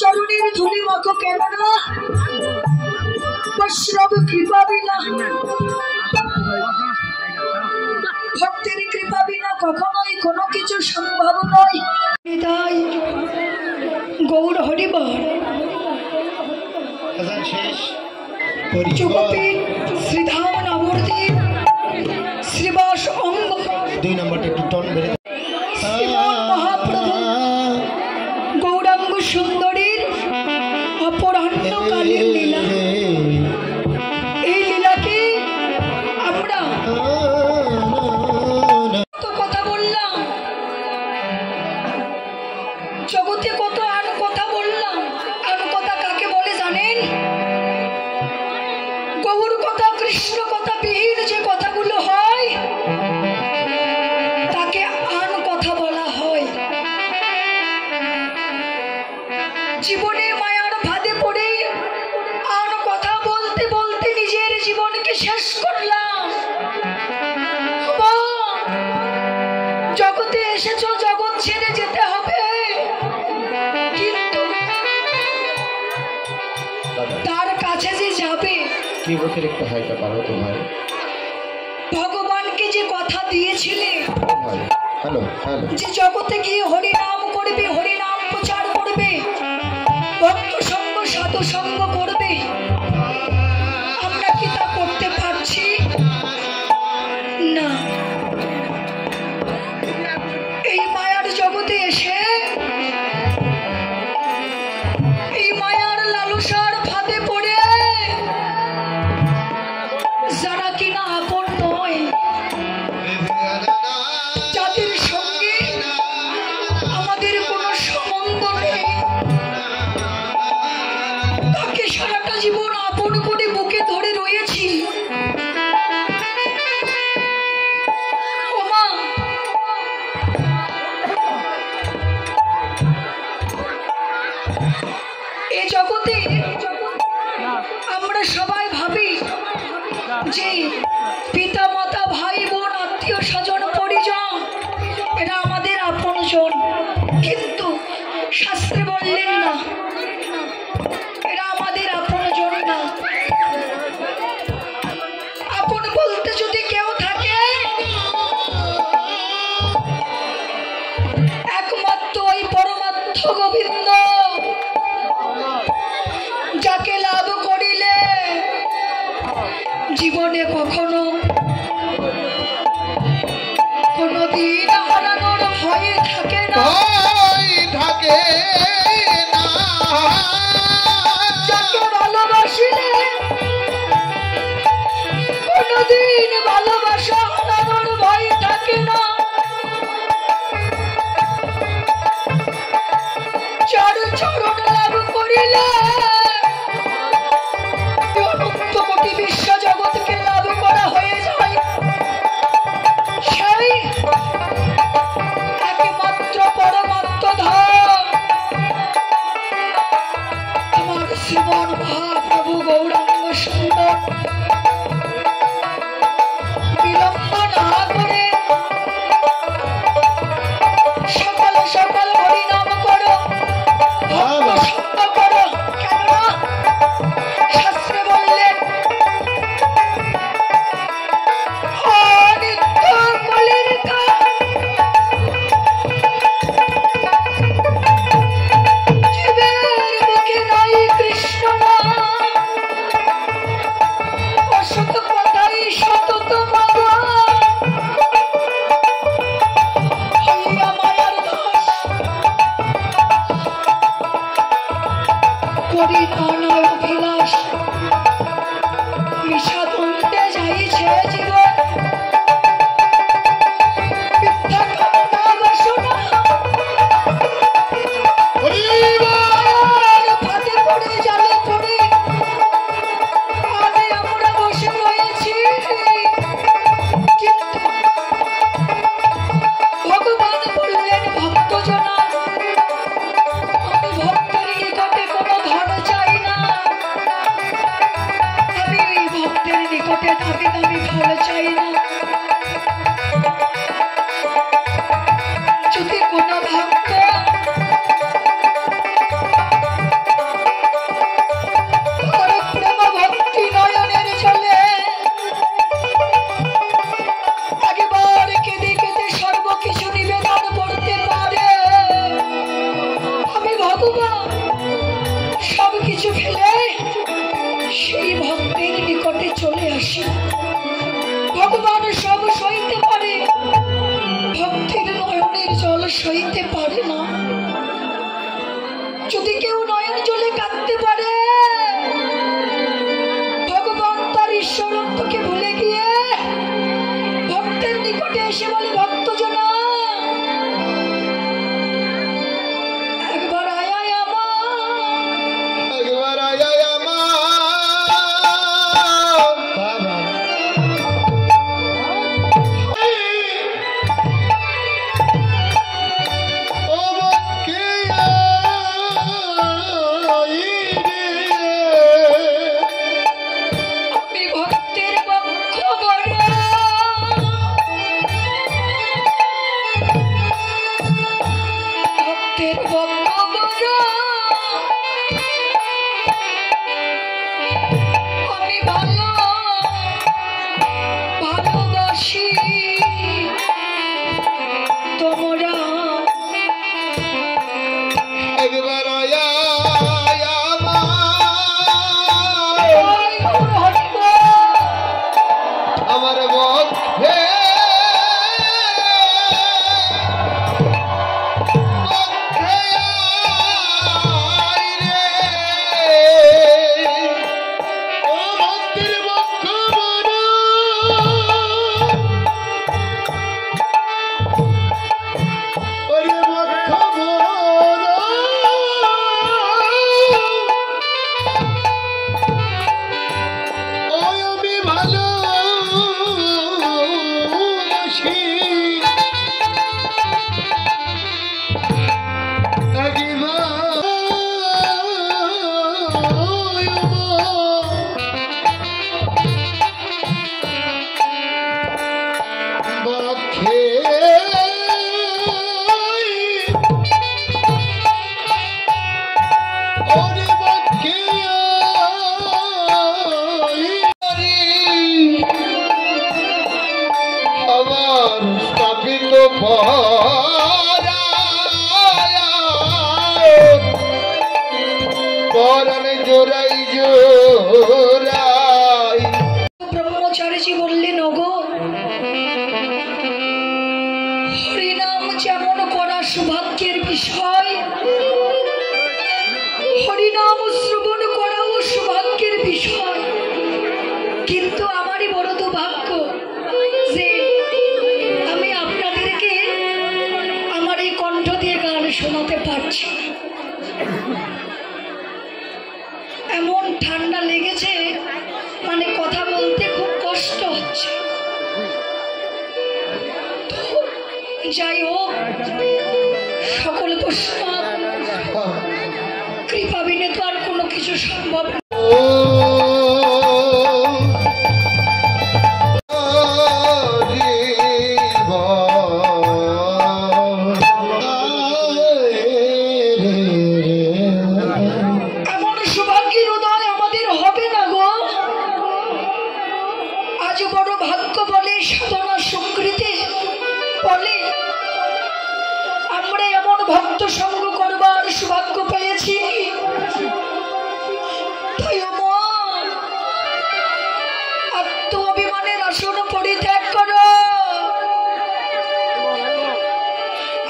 চরণের ধুলি মাখো কেননা বৈষ্ণব কৃপা বিনা ভক্তের কৃপা বিনা কখনোই কোনো কিছু সম্ভব নয়। তাই গৌর হরিবর যোগপীঠ শ্রীধাম নবদ্বীপ শ্রীবাস অঙ্গ 2 নম্বরটা একটু টন বেড়ে মহাপ্রভু গৌরাঙ্গ সুন্দরীর অপরাহ্নকালীন লীলা। এই লীলাকে আমরা তো কথা বললাম, জগতে কত আন কথা বললাম। আন কথা কাকে বলে জানেন? গৌর কথা কৃষ্ণ কথা বিহীন যে কথাগুলো হয় তাকে আন কথা বলা হয়। জীবনে মায়ার ফাঁদে পড়ে আন কথা বলতে বলতে নিজের জীবনকে শেষ করলাম। জগতে এসেছো, জগৎ ছেড়ে যেতে হবে, কিন্তু তার কাছে যে যাবে কি অতিরিক্ত হয়তো পারো তো ভাই ভগবানকে যে কথা দিয়েছিলে হ্যালো হ্যালো যে জগতে গিয়ে হরি নাম করবে, হরি নাম প্রচার করবে, ভক্ত সঙ্গ সাধু সঙ্গ করবে, আমরা কি তা করতে পারছি না? এই মায়ার জগতে এসে এই মায়ার লালসার ফাঁদে পড়ে যারা কিনা আপন নয়, যাদের সঙ্গে আমাদের কোনো সম্বন্ধ নেই, তাকে সারাটা জীবন আপন করে বুকে ধরে রয়েছি। ওমা, এ জগতে আমরা সবাই ভাবি যে পিতা মাতা ভাই বোন আত্মীয় স্বজন পরিজন এরা আমাদের আপনজন, কিন্তু শাস্ত্রে বললেন না এরা আমাদের আপনজন না। আপন বলতে যদি কেউ থাকে একমাত্র ওই পরমাত্ম গোবিন্দ, যাকে লাভ করিলে জীবনে কখনো কোনদিন হারানোর ভয় থাকে না, যাকে ভালোবাসিলে কোনদিন ভালোবাসা হারানোর ভয় থাকে না, যার চরণ লাভ করিলে অনন্ত কোটি বিশ্ব জগৎকে লাভ করা হয়ে যায়। সেই একমাত্র পরমাত্ম ধাম আমার শ্রীমন মহাপ্রভু গৌরাঙ্গ সুন্দর। বিলম্ব না করে সকাল সকাল হরিনাম করো, ভক্ত সঙ্গ করো, কেননা শাস্ত্রে বললেন অনিত্য কলির কাল জীবের মুখে নাই কৃষ্ণ নাম, অসত কথাই সতত বাবা হইয়া মায়ার দাস করি নানা অভিলাষ বিষাদন্তে যাইছে জীবন মিথ্যা কামনা বাসনা মায়ার ফাঁদে পড়ে জালে পড়ে আগে আমরা বসে রয়েছি, কিন্তু ভগবান বললেন ভক্তজনা আমি ভক্তের নিকটে কোনো ধন চাই না, ভগবান সব কিছু ফেলে সেই ভক্তের নিকটে চলে আসে। ভগবান সব সইতে পারে, ভক্তের নয়নের জল সইতে পারে না। যদি কেউ নয়ন জলে কাঁদতে পারে, ভগবান তার ঈশ্বরত্বকে ভুলে গিয়ে ভক্তের নিকটে এসে বলে, ভক্তজনা একবার আয় আয় আমার, একবার আয় আয় আমার বাবা। ও বকে আই রে, আমি ভক্তের বক্ষ বড়, ভক্তের বক্ষ বড়, আমি ভালো ভালোবাসি তোমরা একবার আয় আয় আমার বক্ষে বক্ষে আই রে, ও ভক্তির বক্ষ বড়, ওরে বক্ষ বড়, ওই আমি ভালোবাসি বক্ষে ওরে বক্ষে আমার স্থাপিত পরাণে জোড়াই জোড়াই। ব্রহ্মচারীজি বললেন, ওগো হরিনাম যেমন করা সৌভাগ্যের বিষয়, হরিনাম শ্রবণ করাও সৌভাগ্যের বিষয়, কিন্তু আমারই বড় দুর্ভাগ্য যে আমি আপনাদেরকে আমার এই কণ্ঠ দিয়ে গান শোনাতে পারছি। এমন ঠান্ডা লেগেছে, মানে কথা বলতে খুব কষ্ট হচ্ছে। তো যাই হোক, সকল বৈষ্ণব কৃপা বিনে তো আর কোনো কিছু সম্ভব না। এমন সৌভাগ্যের উদয় আমাদের হবে না গো। আজ বড় ভাগ্য বলে, সাধনা সুকৃতি বলে আমরা এমন ভক্ত সঙ্গ করবার সৌভাগ্য পেয়েছি। তাই আত্ম অভিমানের আসন পরিত্যাগ করো।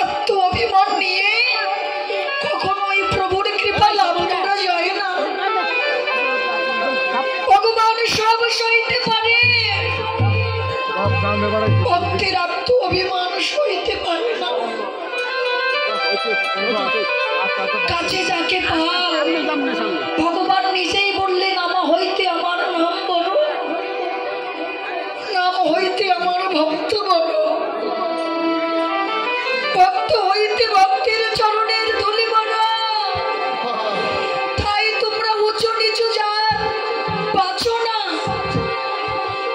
আত্ম অভিমান নিয়ে কখনোই প্রভুর কৃপা লাভ করা যায় না। ভগবান সব সইতে পারে, ভক্তের আত্ম অভিমান সইতে পারে না। কাছে যাকে পায়, ভগবান নিজেই বললেন, আমা হইতে আমার নাম বড়, নাম হইতে আমার ভক্ত বড়, ভক্ত হইতে ভক্তের চরণের ধুলি বড়। তাই তোমরা উঁচু নিচু যা বাঁচো না,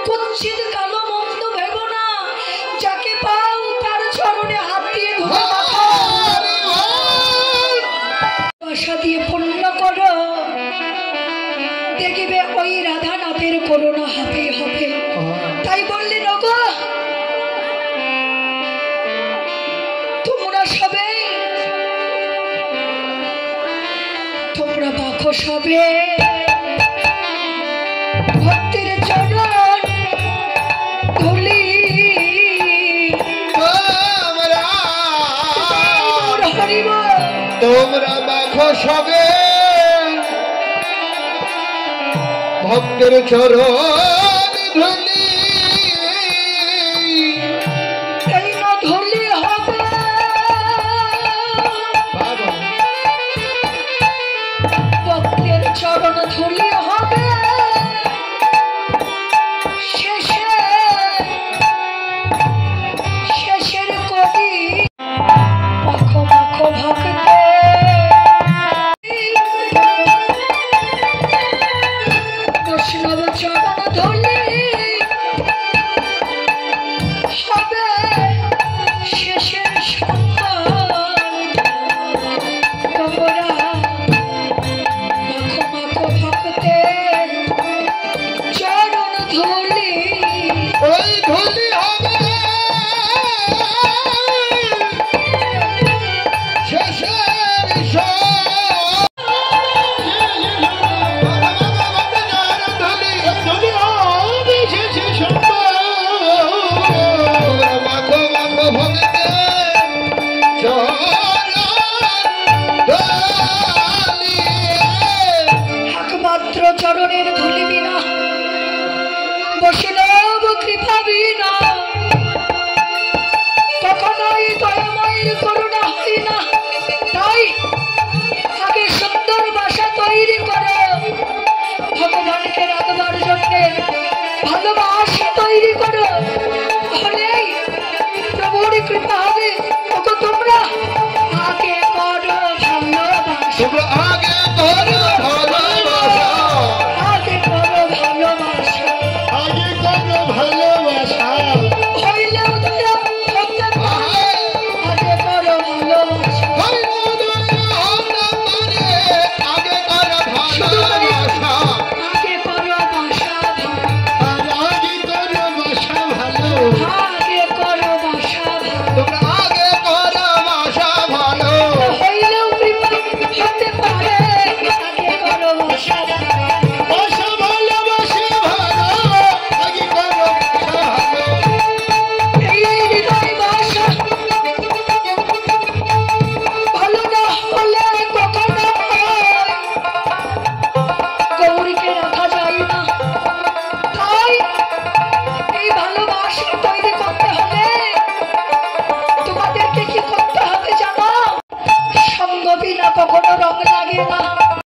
কুচ্ছিত কালো মন্দ ভেবো না, যাকে পাও তার চরণে হাত দিয়ে ধরে ভাষা দিয়ে পূর্ণ করো, দেখবে ওই রাধা নাথের করোনা হবে হবে। তাই বললেন, ওগো তোমরা সবাই তোমরা বাকস হবে ভক্তির চরণ ধুলি তোমরা বাখস হবে ভক্তের চরণ ধুলি এই না ধুলি হবে ভক্তের চরণ ধুলি হবে শেষের কবি মাখো মাখো ভক্তে বৈষ্ণব চরণ ধুলি হবে শেষের সম্মান তোমরা মাখো মাখো ভক্তে চরণ ধুলি ওই ধুলি হবে একমাত্র চরণের ধুলি বিনা বৈষ্ণব কৃপা বিনা কখনোই দয়াময়ের করুণা হয় না। তাই আগে সুন্দর বাসা তৈরি করো, ভগবানকে রাখবার জন্য ভালোবাসা তৈরি করো, তাহলেই প্রভুর কৃপা হবে। তোমরা আগে করো ভালোবাসা, আগে করো